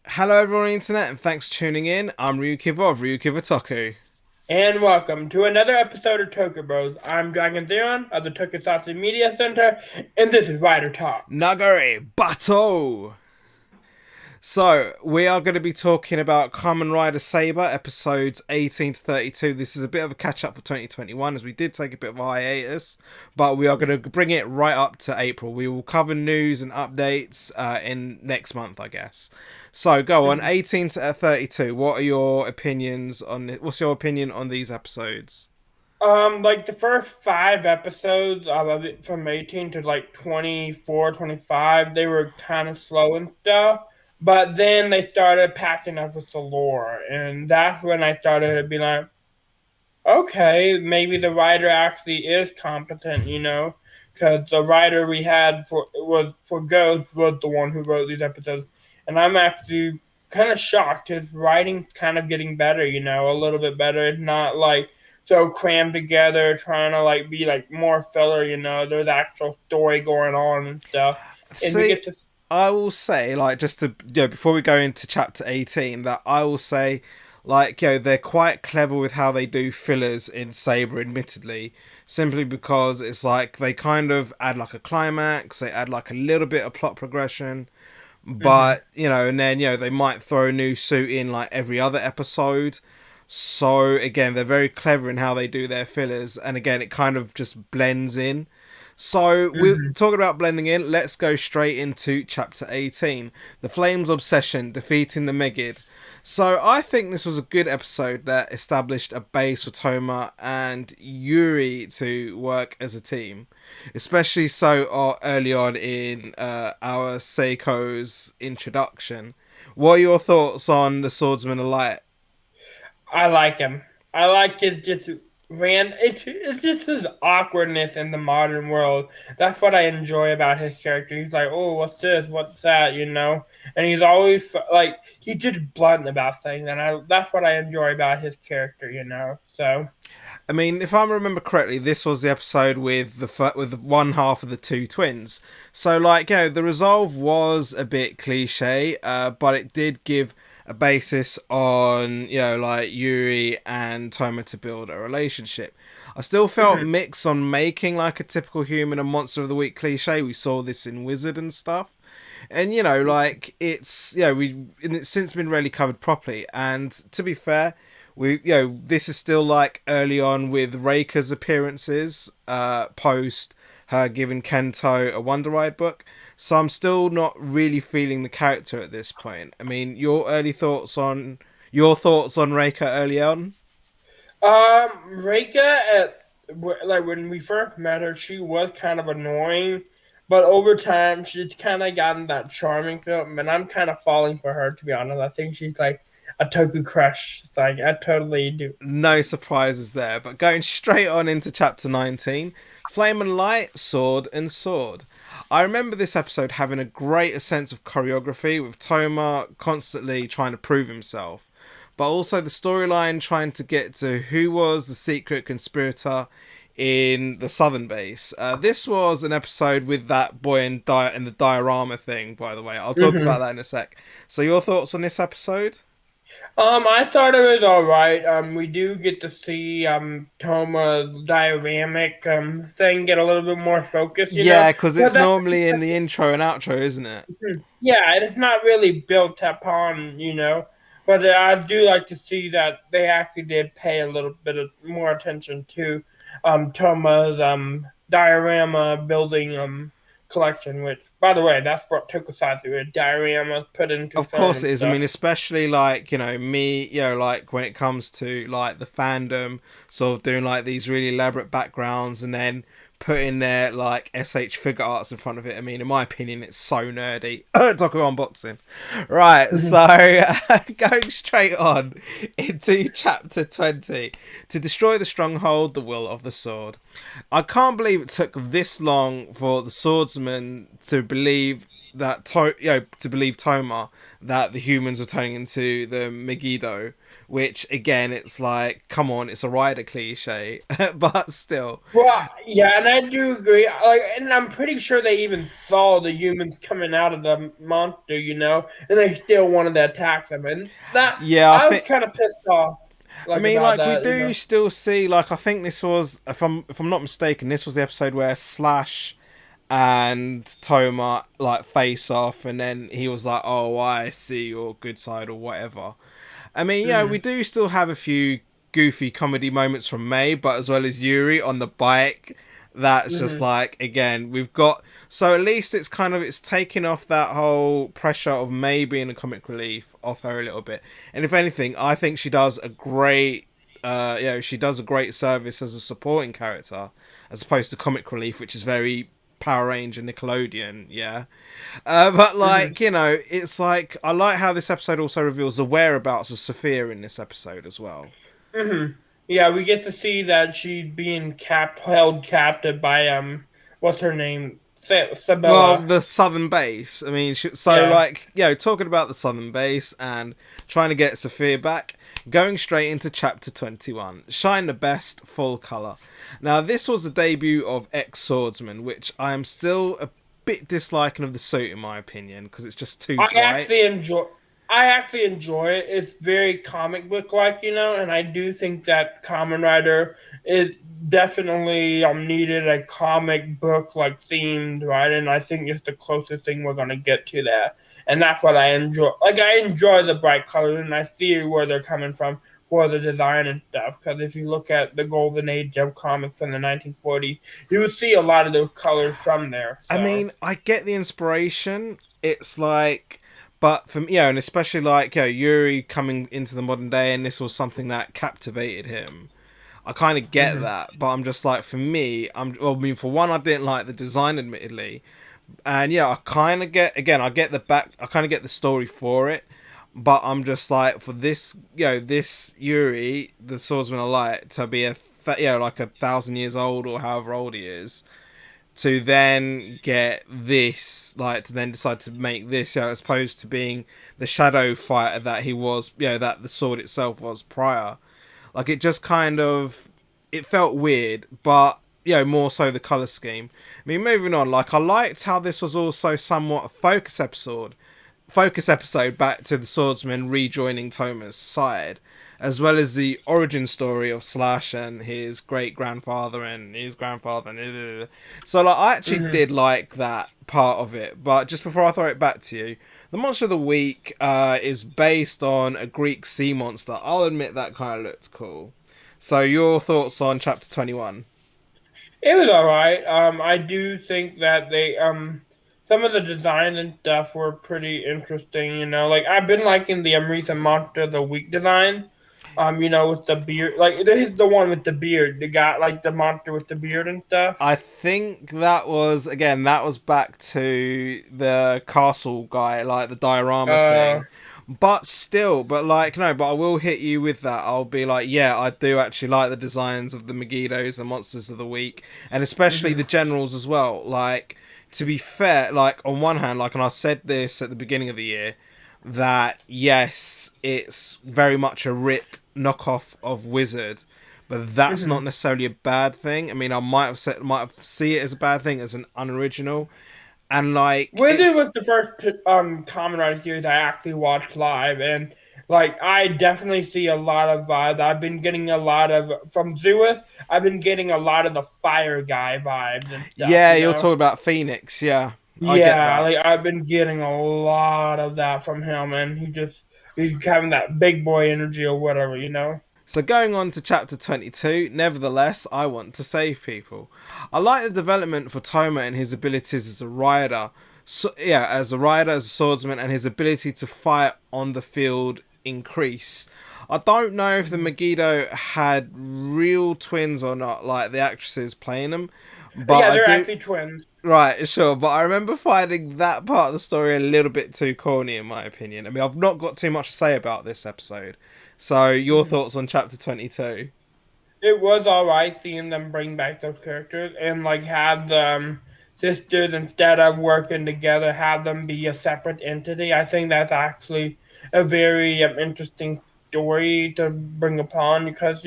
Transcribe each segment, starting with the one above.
Hello everyone on the internet and thanks for tuning in. I'm RyuKiva of RyuKiva Toku. And welcome to another episode of Toku Bros. I'm Dragon Zeron of the Tokusatsu Media Center, and this is Rider Talk. Nagare Bato! So, we are going to be talking about Kamen Rider Saber episodes 18 to 32. This is a bit of a catch up for 2021 as we did take a bit of a hiatus, but we are going to bring it right up to April. We will cover news and updates in next month, I guess. So, go on, 18 to 32. What are your opinions on it? What's your opinion on these episodes? Like the first five episodes of it from 18 to like 24, 25, they were kind of slow and stuff. But then they started packing up with the lore, and that's when I started to be like, okay, maybe the writer actually is competent, because the writer we had for Ghost was the one who wrote these episodes, and I'm actually kind of shocked. His writing's kind of getting better, a little bit better. It's not like so crammed together, trying to like be like more filler. There's actual story going on and stuff, and we See, get to. I will say, like, just to, before we go into chapter 18, that I will say, like, they're quite clever with how they do fillers in Saber, admittedly, simply because it's like they kind of add like a climax, they add like a little bit of plot progression, Mhm. but, and then, they might throw a new suit in like every other episode. So, again, they're very clever in how they do their fillers, and again, it kind of just blends in. So, we're Mhm. talking about blending in. Let's go straight into chapter 18, The Flames Obsession, Defeating the Megid. So, I think this was a good episode that established a base for Toma and Yuri to work as a team, especially so early on in our Seiko's introduction. What are your thoughts on the Swordsman of Light? I like him. I like his just it's just his awkwardness in the modern world. That's what I enjoy about his character. He's like, oh, what's this? What's that? And he's always like he's just blunt about things, and I that's what I enjoy about his character. So. I mean, if I remember correctly, this was the episode with with one half of the two twins. So, like, the resolve was a bit cliche, but it did give a basis on like Yuri and Toma to build a relationship. I still felt Mhm. mixed on making like a typical human and monster of the week cliche. We saw this in Wizard and stuff. And like it's and it's since been really covered properly. And to be fair, we this is still like early on with Reika's appearances, post her giving Kento a Wonder Ride book. So I'm still not really feeling the character at this point. I mean, your thoughts on Reika early on? Reika like when we first met her, she was kind of annoying, but over time she's kind of gotten that charming film, and I'm kind of falling for her to be honest. I think she's like a Toku crush. It's like I totally do. No surprises there, but going straight on into chapter 19, Flame and Light, Sword and Sword. I remember this episode having a greater sense of choreography with Toma constantly trying to prove himself, but also the storyline trying to get to who was the secret conspirator in the southern base. This was an episode with that boy in the diorama thing, by the way. I'll talk about Hmm. that in a sec. So, your thoughts on this episode? I thought it was all right. We do get to see Toma's dioramic thing get a little bit more focus. Yeah, because But it's that's normally in the intro and outro, isn't it? yeah, it's not really built upon. But I do like to see that they actually did pay a little bit of more attention to Toma's diorama building collection, which by the way, that's what tokusatsu is, dioramas put into Of film course and it is. I stuff. mean, especially like, me, like when it comes to like the fandom, sort of doing like these really elaborate backgrounds and then putting their like SH figure arts in front of it. I mean, in my opinion, it's so nerdy. Talk about unboxing. Right, so going straight on into chapter 20 to destroy the stronghold, the will of the sword. I can't believe it took this long for the swordsman to believe to believe Toma that the humans were turning into the Megiddo, which again, it's like, come on, it's a rider cliche, but still. Well, yeah, and I do agree. Like, and I'm pretty sure they even saw the humans coming out of the monster, and they still wanted to attack them, and that Yeah, I I was think. kind of pissed off, I mean, about like we that. do still see, like I think this was, if I'm not mistaken, this was the episode where Slash and Toma like face off, and then he was like, "Oh, I see your good side" or whatever. I mean, yeah, we Mhm, do still have a few goofy comedy moments from May, but as well as Yuri on the bike. That's just mhm, like, again, we've got, so at least it's taking off that whole pressure of May being a comic relief off her a little bit. And if anything, I think she does a great she does a great service as a supporting character as opposed to comic relief, which is very Power Ranger Nickelodeon, yeah. But mhm, like, it's like, I like how this episode also reveals the whereabouts of Sophia in this episode as well. mhm. Yeah, we get to see that she's being held captive by what's her name, Well, Sabella. the southern base. I mean, so Yeah. like, talking about the southern base and trying to get Sophia back, going straight into chapter 21. Shine the best, full color. Now, this was the debut of ex Swordsman, which I am still a bit disliking of the suit, in my opinion, because it's just too I bright. actually enjoy. I actually enjoy it. It's very comic book like, and I do think that Kamen Rider is definitely needed a comic book like themed, right? And I think it's the closest thing we're gonna get to that, and that's what I enjoy. Like I enjoy the bright colors, and I see where they're coming from for the design and stuff. Because if you look at the golden age of comics from the 1940s, you would see a lot of those colors from there. I So. mean, I get the inspiration. It's like, but from and especially like Yuri coming into the modern day, and this was something that captivated him. I kind of get Mhm. that, but I'm just like, for me, I mean, for one, I didn't like the design, admittedly, and yeah, I kind of get, again, I kind of get the story for it, but I'm just like, for this, this Yuri, the swordsman of light, to be like 1,000 years old or however old he is, to then get this, like, to then decide to make this, as opposed to being the shadow fighter that he was, that the sword itself was prior. Like, it just kind of, it felt weird, but more so the color scheme. I mean, moving on, like, I liked how this was also somewhat a focus episode back to the swordsman rejoining Toma's side, as well as the origin story of Slash and his great grandfather and his grandfather. So, like, I actually Mhm. did like that part of it. But just before I throw it back to you, the monster of the week is based on a Greek sea monster. I'll admit that kind of looked cool. So, your thoughts on chapter 21? It was alright. I do think that they some of the design and stuff were pretty interesting. Like I've been liking the recent Monster of the Week design. With the beard, like the one with the beard, the guy like the monster with the beard and stuff. I think that was back to the castle guy, like the diorama Uh, thing. But still, but like, no, but I will hit you with that. I'll be like, yeah, I do actually like the designs of the Megiddos and Monsters of the Week, and especially mhm, the generals as well. Like, to be fair, like, on one hand, like, and I said this at the beginning of the year, that yes, it's very much a rip knockoff of Wizard, but that's not mhm. necessarily a bad thing. I mean, I might have see it as a bad thing, as an unoriginal, and like, Wizard it's was the first Kamen Rider series I actually watched live, and like I definitely see a lot of vibes. I've been getting a lot of from Zeus. I've been getting a lot of the Fire Guy vibes and stuff. yeah, you're talking about Phoenix, yeah, I get Yeah, that. like I've been getting a lot of that from him, and he's having that big boy energy or whatever. So going on to chapter 22, nevertheless, I want to save people. I like the development for Toma and his abilities as a rider. So, yeah, as a rider, as a swordsman, and his ability to fight on the field increase. I don't know if the Mhm. Megiddo had real twins or not, like the actresses playing them, but Yeah, I they're do. actually twins. Right, sure, but I remember finding that part of the story a little bit too corny, in my opinion. I mean, I've not got too much to say about this episode. So, your Mhm. thoughts on chapter 22? It was alright seeing them bring back those characters and like have them sisters, instead of working together, have them be a separate entity. I think that's actually a very interesting story to bring upon because,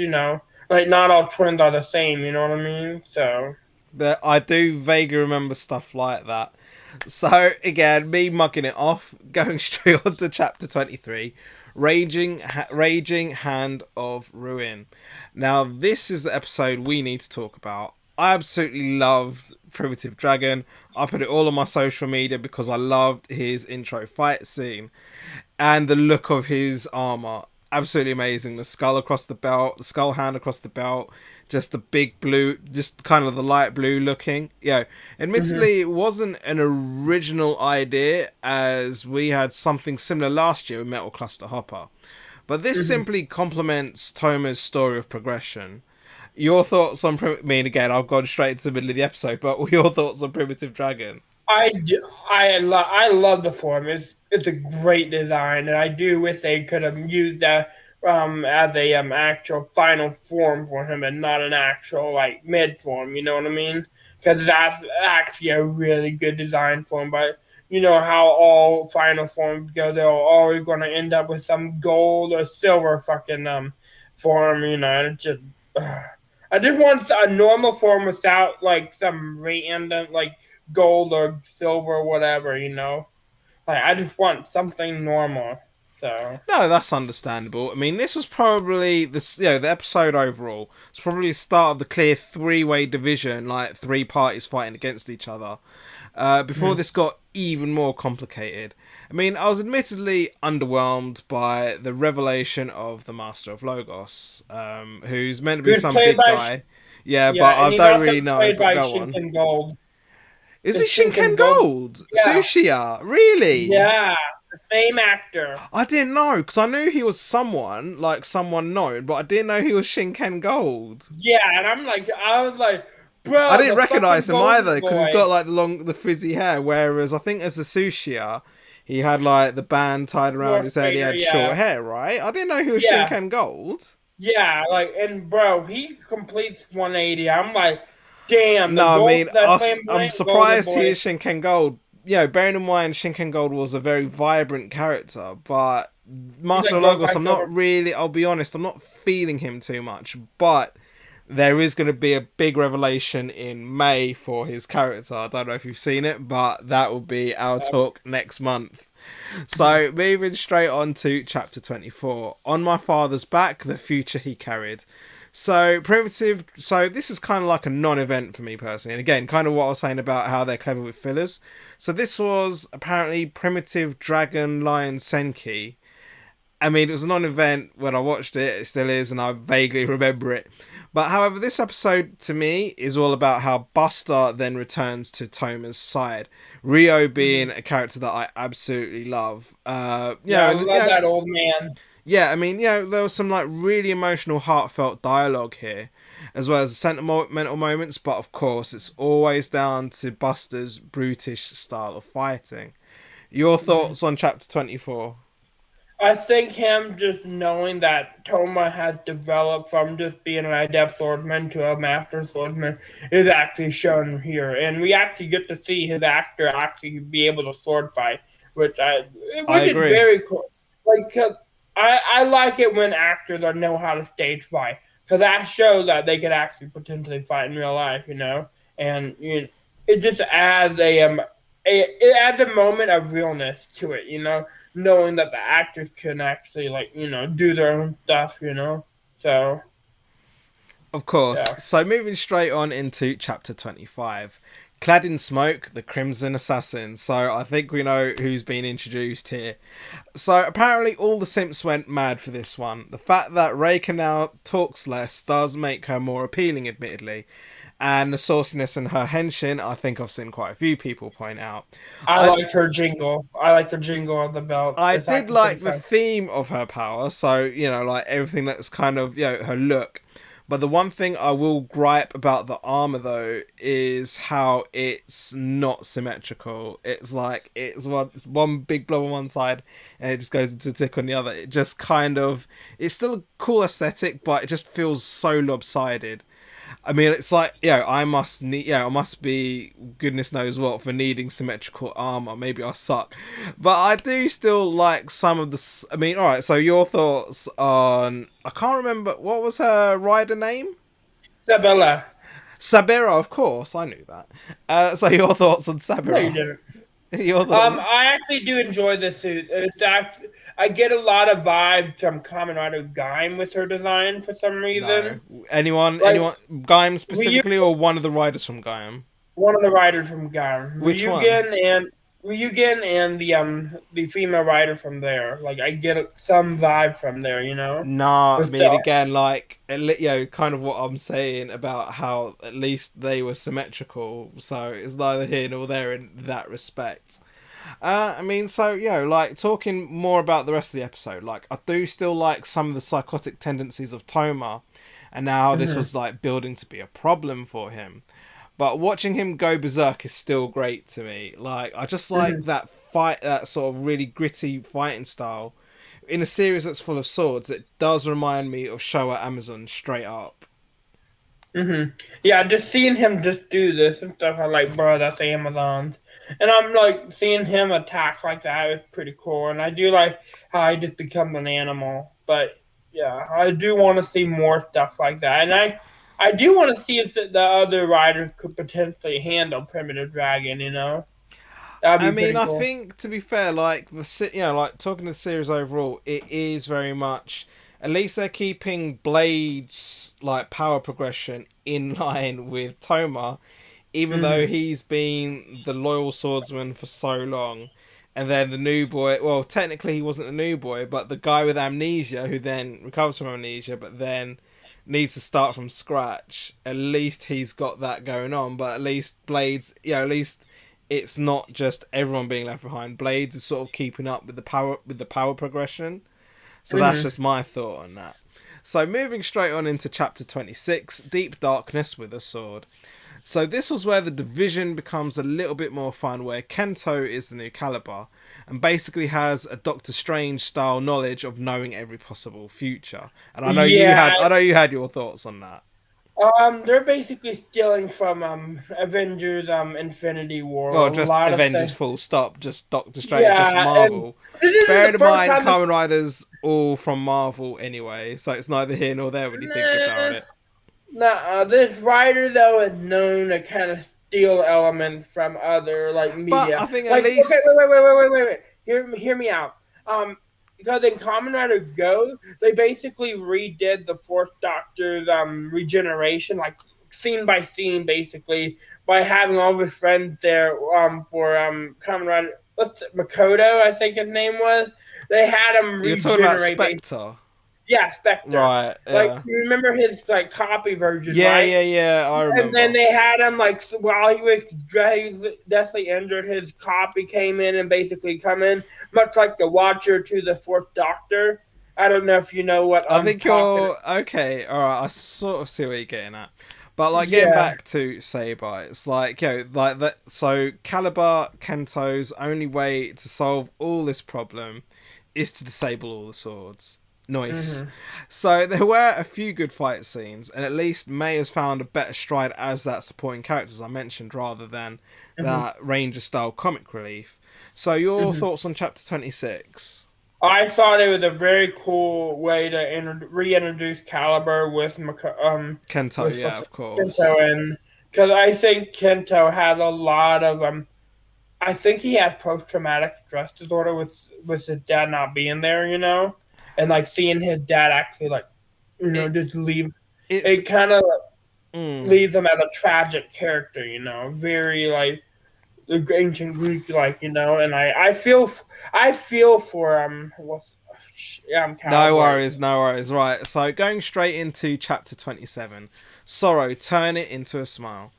like, not all twins are the same, you know what I mean? So. But I do vaguely remember stuff like that. So again, me mugging it off, going straight on to chapter 23, Raging Hand of Ruin. Now this is the episode we need to talk about. I absolutely loved Primitive Dragon. I put it all on my social media because I loved his intro fight scene and the look of his armor. Absolutely amazing. The skull across the belt, the skull hand across the belt, just the big blue, just kind of the light blue looking. Yeah, admittedly, it wasn't an original idea, as we had something similar last year with Metal Cluster Hopper. But this simply complements Toma's story of progression. Your thoughts on again, I've gone straight into the middle of the episode, but what are your thoughts on Primitive Dragon? I love the form. It's a great design, and I do wish they could have used that as a actual final form for him, and not an actual like mid form. You know what I mean? Because that's actually a really good design form. But you know how all final forms go; they're always going to end up with some gold or silver fucking form. You know, and it's just. I just want a normal form without like some random like gold or silver or whatever, Like I just want something normal. So No, that's understandable. I mean, this was probably the episode overall. It's probably the start of the clear three-way division, like three parties fighting against each other. Before this got even more complicated. I mean, I was admittedly underwhelmed by the revelation of the Master of Logos, who's meant to be some big guy. Yeah, but I don't really know. But go on. Gold. Is it Shinken Gold? Yeah. Sushiya? Really? Yeah, the same actor. I didn't know, because I knew he was someone known, but I didn't know he was Shinken Gold. Yeah, and I was like, bro. I didn't recognise him either, because he's got like the frizzy hair, whereas I think as a Sushiya, he had like the band tied around his head, he had short hair, right? I didn't know he was Shinken Gold. Yeah, and bro, he completes 180. I'm like, damn. No, I mean, I'm surprised he is Shinken Gold. Bearing in mind Shinken Gold was a very vibrant character, but Master of Logos, I'll be honest, I'm not feeling him too much, but there is going to be a big revelation in May for his character. I don't know if you've seen it, but that will be our talk next month. So, moving straight on to chapter 24. On my father's back, the future he carried. So, this is kind of like a non-event for me personally. And again, kind of what I was saying about how they're clever with fillers. So this was apparently Primitive Dragon Lion Senki. I mean, it was a non-event when I watched it. It still is, and I vaguely remember it. But however, this episode to me is all about how Buster then returns to Toma's side. Ryo being a character that I absolutely love. I love that old man. Yeah, I mean, there was some like really emotional, heartfelt dialogue here, as well as sentimental moments. But of course, it's always down to Buster's brutish style of fighting. Your thoughts on chapter 24? I think him just knowing that Toma has developed from just being an adept swordsman to a master swordsman is actually shown here, and we actually get to see his actor actually be able to sword fight, which I agree. Is very cool. Like, I like it when actors know how to stage fight, because that shows that they could actually potentially fight in real life, and it just adds it adds a moment of realness to it, knowing that the actors can actually do their own stuff, so of course. Yeah. So moving straight on into chapter 25, clad in smoke, the Crimson Assassin. So I think we know who's been introduced here. So apparently all the simps went mad for this one. The fact that Reika now talks less does make her more appealing, admittedly. And the sauciness in her henshin, I think I've seen quite a few people point out. I liked her jingle. I like the jingle of the belt. I did like the theme of her power. So, like everything that's kind of, her look. But the one thing I will gripe about the armor, though, is how it's not symmetrical. It's like, it's one big blob on one side, and it just goes into a tick on the other. It just kind of, it's still a cool aesthetic, but it just feels so lopsided. I mean, it's like, I must need, I must be goodness knows what for needing symmetrical armor. Maybe I suck, but I do still like some of the. I mean, all right. So your thoughts on? I can't remember what was her rider name. Isabella. Saber, of course, I knew that. So your thoughts on No, you Saber? didn't. Your thoughts? I actually do enjoy the suit. I get a lot of vibes from Kamen Rider Gaim with her design for some No. reason. Anyone? Like Anyone? Gaim Ryu, specifically, or one of the riders from Gaim? one of the riders from Gaim, Which one? Ryugen and the female rider from there. Like I get some vibe from there, Nah, I with mean, the again, like, kind of what I'm saying about how at least they were symmetrical, so it's neither here nor there in that respect. I mean, so, like, talking more about the rest of the episode, like, I do still like some of the psychotic tendencies of Toma, and now this Mhm, was, like, building to be a problem for him. But watching him go berserk is still great to me. Like, I just like mhm. that fight, that sort of really gritty fighting style in a series that's full of swords. It does remind me of Showa Amazon straight up. Yeah, just seeing him just do this and stuff, I'm like, bro, that's Amazon's. And I'm like, seeing him attack like that is pretty cool. And I do like how he just becomes an animal. But yeah, I do want to see more stuff like that. And I do want to see if the other riders could potentially handle Primitive Dragon. That'd I be mean, pretty I cool. think to be fair, like like talking to the series overall, it is very much. At least they're keeping Blade's like power progression in line with Toma, even though Hmm. he's been the loyal swordsman for so long. And then the new boy, well, technically he wasn't a new boy, but the guy with amnesia who then recovers from amnesia, but then needs to start from scratch. At least he's got that going on, but at least Blades, at least it's not just everyone being left behind. Blades is sort of keeping up with the power progression. So that's Hmm. just my thought on that. So moving straight on into chapter 26, Deep Darkness with a Sword. So this was where the division becomes a little bit more fun, where Kento is the new Caliber and basically has a Doctor Strange style knowledge of knowing every possible future. And I know you Yeah, had I know you had your thoughts on that. they're basically stealing from Avengers Infinity War Well, a just lot of Avengers stuff. full stop, just Doctor Strange, just Yeah, and Marvel. this isn't Bear the in first mind, time that Kamen Riders all from Marvel anyway, so it's neither here nor there when you think about nah, it. nah, this writer though is known to kind of steal elements from other like But media. I think at Like, okay, least wait. Hear me out. Because in Kamen Rider Go, they basically redid the Fourth Doctor's regeneration, like scene by scene, basically by having all of his friends there for Kamen Rider. Makoto, I think his name was. They had him you're talking about regenerate. Spectre, Yeah, Spectre. right? Like Yeah, you remember his like copy version, yeah, right? yeah, yeah. I And then remember. they had him like while he was deathly injured, his copy came in and basically come in, much like the Watcher to the Fourth Doctor. I don't know if you know what I I'm think talking. you're okay. All right, I sort of see what you're getting at. But like getting Yeah. back to Saber, it's like like that. So Caliber Kento's only way to solve all this problem is to disable all the swords. Nice. Hmm. So there were a few good fight scenes, and at least May has found a better stride as that supporting character, as I mentioned, rather than Hmm. that Ranger style comic relief. So your Hmm. thoughts on chapter 26? I thought it was a very cool way to reintroduce Caliber Kento, with yeah, of course. Kento, and because I think Kento has a lot of I think he has post traumatic stress disorder with his dad not being there, and like seeing his dad actually like It just leave. it's It kind of mm, leaves him as a tragic character, very like the ancient Greek, like and I feel for what's no Caliber. worries, no worries. Right, so going straight into chapter 27, Sorrow, turn it into a smile.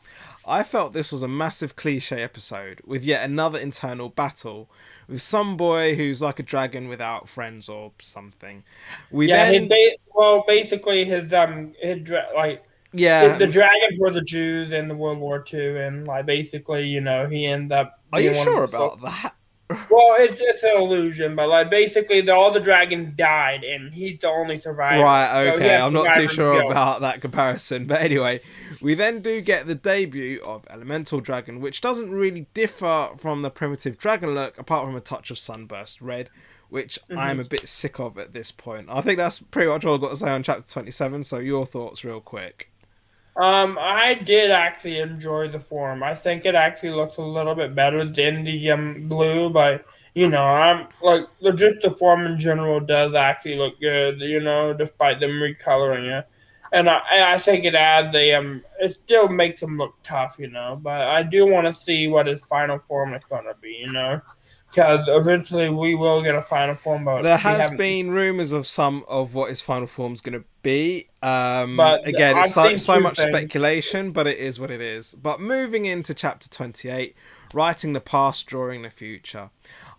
I felt this was a massive cliche episode with yet another internal battle with some boy who's like a dragon without friends or something. We Yeah, then, basically like yeah, the dragons were the Jews in the World War II, and like basically, he ended up are you being one of sure the about that? Well, it's an illusion, but like basically, all the dragons died, and he's the only survivor. Right, So he okay, has I'm not too survivor's sure guilt. about that comparison, but anyway, we then do get the debut of Elemental Dragon, which doesn't really differ from the primitive dragon look, apart from a touch of sunburst red, which I'm a Hmm. bit sick of at this point. I think that's pretty much all I've got to say on chapter 27, so your thoughts real quick. I did actually enjoy the form. I think it actually looks a little bit better than the blue, but I'm like just the form in general does actually look good. Despite them recoloring it, and I think it still makes him look tough. But I do want to see what his final form is gonna be. Because eventually we will get a final form, but There we has haven't. been rumors of some of what his final form's going to be. But Again, it's I've so, seen so two much things. speculation, but it is what it is. But moving into chapter 28, writing the past, drawing the future.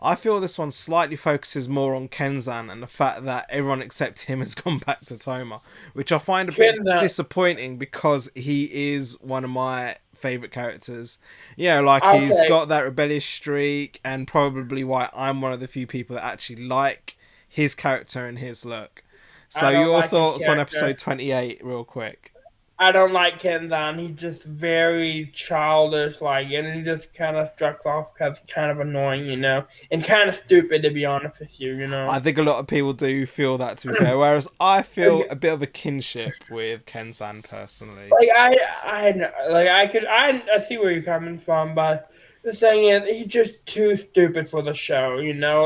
I feel this one slightly focuses more on Kenzan and the fact that everyone except him has gone back to Toma, which I find a bit Ken, disappointing because he is one of my favorite characters. Like he's okay. got that rebellious streak, and probably why I'm one of the few people that actually like his character and his look. So, I don't your like his thoughts on character. episode 28, real quick? I don't like Kenzan. He's just very childish, and he just kind of struck off because he's kind of annoying, and kind of stupid to be honest with you. I think a lot of people do feel that, to be fair, whereas I feel a bit of a kinship with Kenzan personally. I see where you're coming from, but the thing is, he's just too stupid for the show.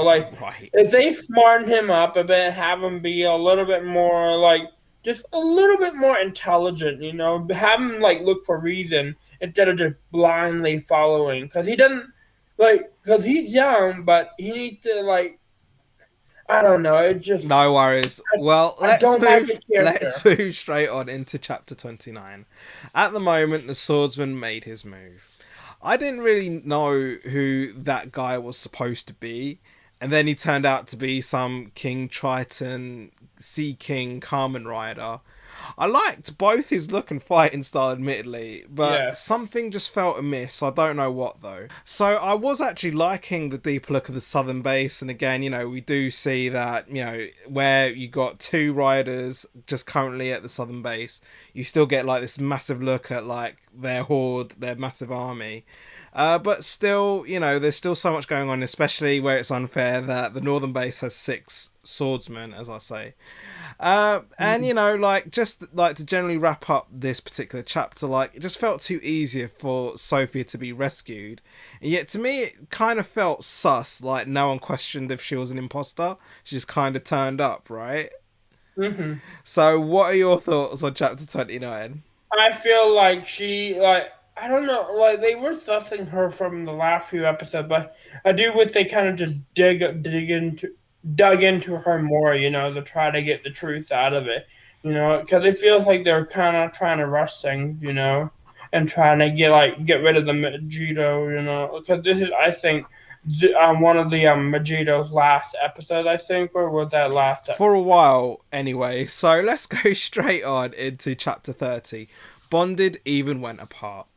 Like, Right. if they smarten him up a bit, have him be a little bit more just a little bit more intelligent. Have him look for reason instead of just blindly following, because he doesn't because he's young, but he needs to I don't know. It just No worries. Well, I don't like his let's character. move straight on into chapter 29. At the moment, the swordsman made his move. I didn't really know who that guy was supposed to be, and then he turned out to be some King Triton Sea King Kamen Rider. I liked both his look and fighting style, admittedly, but Yeah. something just felt amiss. I don't know what though. So I was actually liking the deeper look of the southern base, and again, we do see that where you got two riders just currently at the southern base, you still get like this massive look at like their horde, their massive army. But still, there's still so much going on, especially where it's unfair that the northern base has 6 swordsmen, as I say. And just like to generally wrap up this particular chapter, like it just felt too easy for Sophia to be rescued, and yet to me it kind of felt sus. Like no one questioned if she was an imposter; she just kind of turned up, right? Hmm. So, what are your thoughts on chapter 29? I feel like she I don't know, they were sussing her from the last few episodes, but I do wish they kind of just dug into her more, to try to get the truth out of it, because it feels like they're kind of trying to rush things, and trying to get rid of the Megiddo, because this is I think one of the Megiddo's last episodes, I think, or was that last For a while, anyway. So let's go straight on into chapter 30. Bonded even went apart.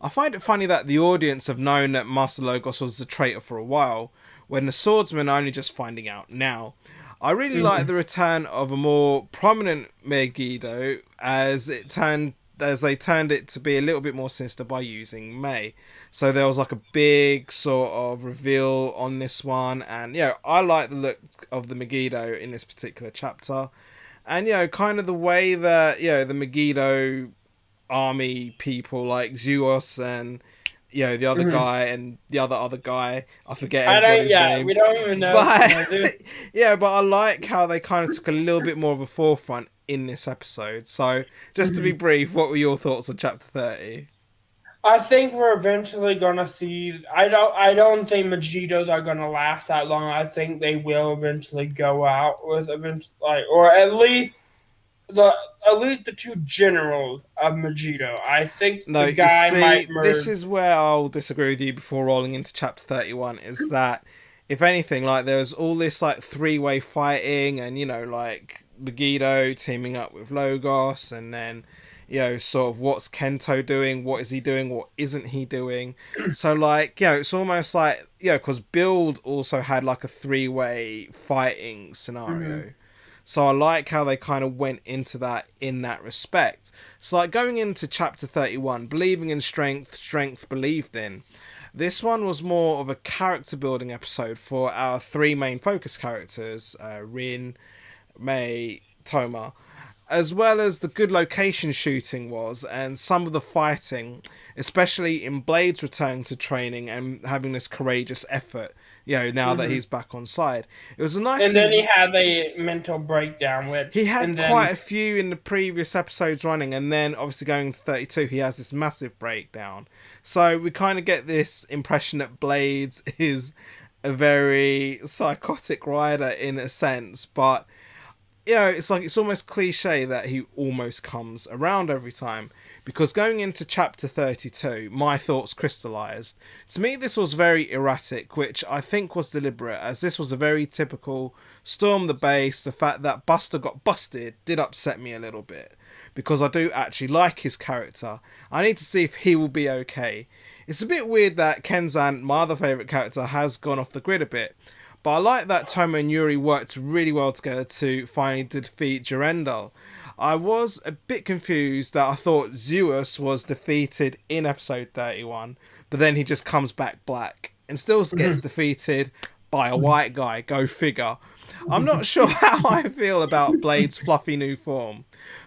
I find it funny that the audience have known that Master Logos was a traitor for a while, when the swordsmen are only just finding out now. I really like episode? the return of a more prominent Megiddo as they turned it to be a little bit more sinister by using May. So there was like a big sort of reveal on this one, and I like the look of the Megiddo in this particular chapter, and kind of the way that the Megiddo army people like Zeus and the other Hmm. guy and the other guy, I forget I don't. everybody's Yeah, name, we don't even know. but Dude, but I like how they kind of took a little bit more of a forefront in this episode. So just to be brief, what were your thoughts on chapter 30? I think we're eventually gonna see. I don't think Majitos are gonna last that long. I think they will eventually go out with or the at least the two generals of Majito. I think No, the you guy might see, this merge. is where I'll disagree with you before rolling into chapter 31, is that if anything, like there's all this like three-way fighting, and like Megiddo teaming up with Logos, and then sort of what's Kento doing, what is he doing, what isn't he doing. So like, it's almost like, because Build also had like a 3-way fighting scenario. So I like how they kind of went into that in that respect. So like going into chapter 31, believing in strength, strength believed in. This one was more of a character building episode for our 3 main focus characters, Rin, Mei, Toma, as well as the good location shooting was, and some of the fighting, especially in Blade's return to training and having this courageous effort, now that he's back on side. It was a nice... And then he had a mental breakdown, which... He had quite a few in the previous episodes running, and then obviously going to 32, he has this massive breakdown. So we kind of get this impression that Blades is a very psychotic rider in a sense, but... it's almost cliche that he almost comes around every time. Because going into chapter 32, my thoughts crystallized. To me, this was very erratic, which I think was deliberate, as this was a very typical storm the base. The fact that Buster got busted did upset me a little bit, because I do actually like his character. I need to see if he will be okay. It's a bit weird that Kenzan, my other favourite character, has gone off the grid a bit. But I like that Toma and Yuri worked really well together to finally defeat Durendal. I was a bit confused that I thought Zeus was defeated in episode 31, but then he just comes back black and still gets defeated by a white guy. Go figure. I'm not sure how I feel about Blade's fluffy new form.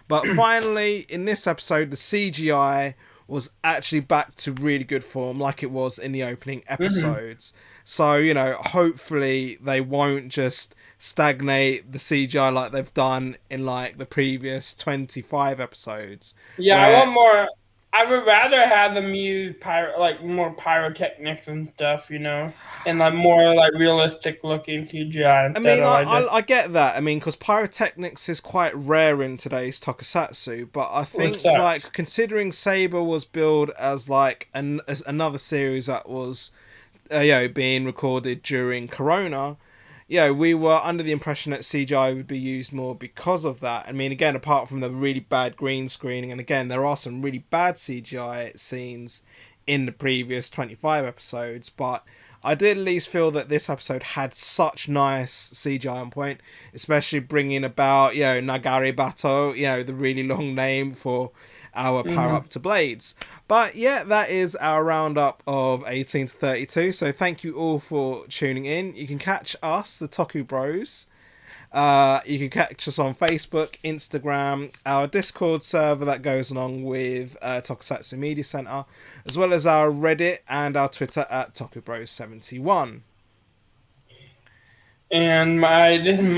But finally, in this episode, the CGI was actually back to really good form like it was in the opening episodes. So, hopefully they won't just stagnate the CGI like they've done in like the previous 25 episodes. Yeah, I want more. I would rather have them use more pyrotechnics and stuff, and like more like realistic looking CGI. I get that. Because pyrotechnics is quite rare in today's tokusatsu, but I think like considering Saber was billed as like as another series that was being recorded during Corona, we were under the impression that CGI would be used more because of that. Again, apart from the really bad green screening, and again, there are some really bad CGI scenes in the previous 25 episodes, but I did at least feel that this episode had such nice CGI on point, especially bringing about, Nagari Bato, the really long name for our power up to Blades. But yeah, that is our roundup of 18 to 32. So thank you all for tuning in. You can catch us, the Toku Bros. You can catch us on Facebook, Instagram, our Discord server that goes along with Tokusatsu Media Center, as well as our Reddit and our Twitter at Toku Bros 71. And this is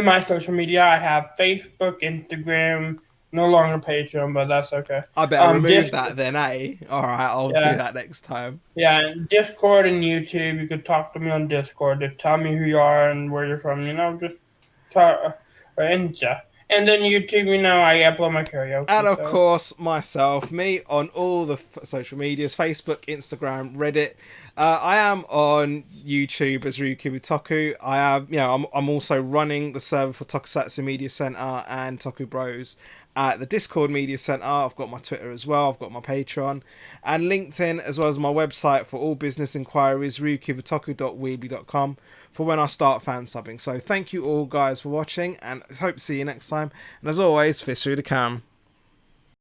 my social media. I have Facebook, Instagram. No longer Patreon, but that's okay. I better remove that then, eh? Alright, I'll do that next time. Yeah, Discord and YouTube. You can talk to me on Discord. Just tell me who you are and where you're from, just talk, and stuff. And then YouTube, I upload my karaoke. And of course, myself, me on all the social medias, Facebook, Instagram, Reddit. I am on YouTube as RyuKiva Toku. I'm also running the server for Tokusatsu Media Center and Toku Bros at the Discord Media Center. I've got my Twitter as well. I've got my Patreon and LinkedIn, as well as my website for all business inquiries, ryukivatoku.weebly.com, for when I start fan subbing. So thank you all guys for watching, and I hope to see you next time. And as always, fist through the cam.